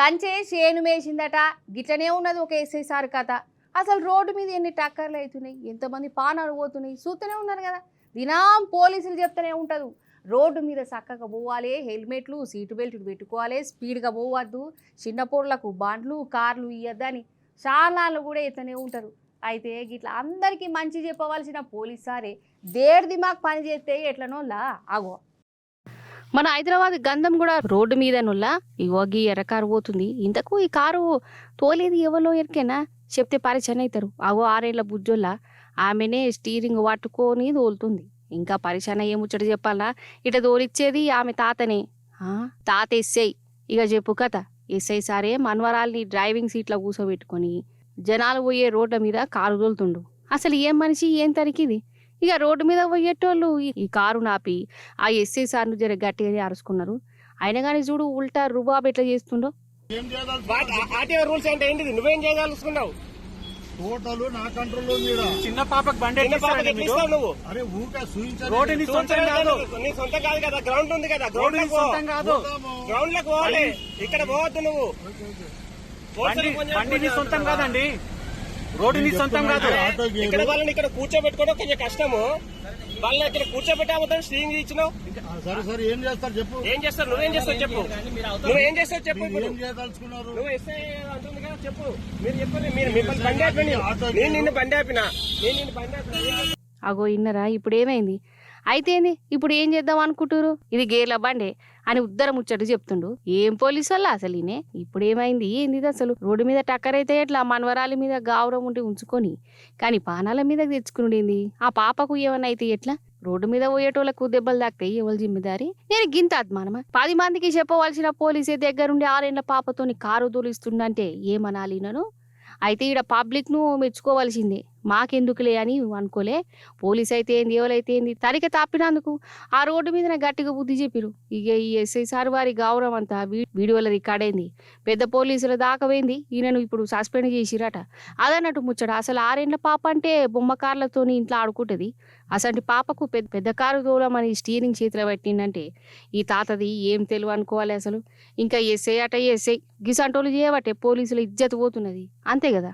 కంచే చేను మేసిందట గిట్లనే ఉన్నది ఒక ఎస్ఐసార్ కథ. అసలు రోడ్డు మీద ఎన్ని టక్కర్లు అవుతున్నాయి, ఎంతమంది పానాలు పోతున్నాయి చూస్తూనే ఉన్నారు కదా. దినం పోలీసులు చెప్తూనే ఉంటారు రోడ్డు మీద చక్కగా పోవాలి, హెల్మెట్లు సీటు బెల్ట్లు పెట్టుకోవాలి, స్పీడ్గా పోవద్దు, చిన్న పొర్లకు బండ్లు కార్లు ఇవ్వద్దని చాలాలు కూడా ఎత్తనే ఉంటారు. అయితే గిట్లా అందరికీ మంచి చెప్పవలసిన పోలీస్ సారే దేడి దిమాగ్ పని చేస్తే ఎట్లనోలా ఆగో. మన హైదరాబాద్ గంధం కూడా రోడ్డు మీద నుల్లా ఇగోగి ఎర్ర కారు పోతుంది. ఇంతకు ఈ కారు తోలేది ఎవరో ఎరికేనా చెప్తే పరిచయం అవుతారు. అగో 6 ఏళ్ల బుజ్జోళ్ళ ఆమెనే స్టీరింగ్ పట్టుకొని తోలుతుంది. ఇంకా పరిచయం ఏ ముచ్చట చెప్పాలా, ఇట తోలిచ్చేది ఆమె తాతనే. తాత ఎస్ఐ. ఇక చెప్పు కథ. ఎస్ఐ సారే మనవరాల్ని డ్రైవింగ్ సీట్లో కూర్చోబెట్టుకొని జనాలు పోయే రోడ్ల మీద కారు తోలుతుండు. అసలు ఏం మనిషి ఏం తనికిది. ఇక రోడ్డు మీద పోయేటోళ్ళు ఈ కారు నాపి ఆ ఎస్ఐ సార్ను జర గట్టిగానే అరుచుకున్నారు. అయినా కానీ చూడు ఉల్టా రుబాబ్ ఎట్లా చేస్తుండో. నువ్వేం చేయదలుచుకున్నావు? టోటల్ నా కంట్రోల్ ఉంది. చిన్న పాపకు బండి నువ్వు రోడ్డు నీ సొంతం కాదు, నీ సొంతం కాదు కదా. గ్రౌండ్ ఉంది కదా, గ్రౌండ్ సొంతం కాదు. గ్రౌండ్ లకు పోవాలి, ఇక్కడ పోవద్దు నువ్వు. బండి నీ సొంతం కాదండి, రోడ్డు నీ సొంతం కాదు. ఇక్కడ వాళ్ళని ఇక్కడ కూర్చోబెట్టుకోవడం కొంచెం కష్టము. వాళ్ళని ఇక్కడ కూర్చోబెట్టామో స్టీరింగ్ ఇచ్చినావు. సరే సరే ఏం చేస్తారు చెప్పు. ఏం చేస్తారు? నువ్వేం చేస్తావు చెప్పు. నువ్వేం చేస్తావు చెప్పు. ఏం చేయదలుచుకున్నారు? నువ్వు ఎస్ఐ అంటుంది కదా చెప్పు. మీరు చెప్పండి. మీరు మిమ్మల్ని బండి ఆపిన, నేను నిన్ను బండి ఆపిన, నేను నిన్ను బండి ఆపిన. అగో ఇన్నరా ఇప్పుడు ఏమైంది? అయితేంది ఇప్పుడు ఏం చేద్దాం అనుకుంటారు? ఇది గేర్ల బండే అని ఉద్దరం ముచ్చట చెప్తుండు. ఏం పోలీసు వల్ల అసలు ఈయనే. ఇప్పుడు ఏమైంది ఏంది అసలు? రోడ్డు మీద టక్కర్ అయితే ఎట్లా మనవరాలి మీద గౌరవం ఉంటే ఉంచుకొని కానీ పానాల మీద తెచ్చుకునేది. ఆ పాపకు ఏమన్నా అయితే ఎట్లా? రోడ్డు మీద పోయేటోళ్లకు దెబ్బలు తాకుతాయి, ఎవరు జిమ్మెదారి? నేను గింత అద్మానమా? 10 మందికి చెప్పవలసిన పోలీసే దగ్గరుండి 6 ఏళ్ల పాపతోని కారు తోలిస్తుండంటే ఏమనాలి నన్ను? అయితే ఈడ పబ్లిక్ ను మెచ్చుకోవాల్సిందే. మాకెందుకులే అని అనుకోలే. పోలీస్ అయితే ఏంది, ఎవరైతే ఏంది, తరిక తప్పినందుకు ఆ రోడ్డు మీద గట్టిగా బుద్ధి చెప్పిరు. ఇక ఈ ఎస్ఐ సార్ వారి గౌరవం అంతా వీడియోలో రికార్డ్ అయింది. పెద్ద పోలీసుల దాకా పోయింది. ఈయనను ఇప్పుడు సస్పెండ్ చేసిరట. అదన్నట్టు ముచ్చట. అసలు 6 ఏళ్ల పాప అంటే బొమ్మ కార్లతోని ఇంట్లో ఆడుకుంటుంది. అసలు పాపకు పెద్ద కారు తోలమని స్టీరింగ్ చేతిలో పెట్టిందంటే ఈ తాతది ఏం తెలివి అనుకోవాలి అసలు. ఇంకా ఎస్ఐ అట ఎస్ఐ గిసంటోళ్ళు చేయబట్టే పోలీసుల ఇజ్జత్ పోతున్నది. అంతే కదా.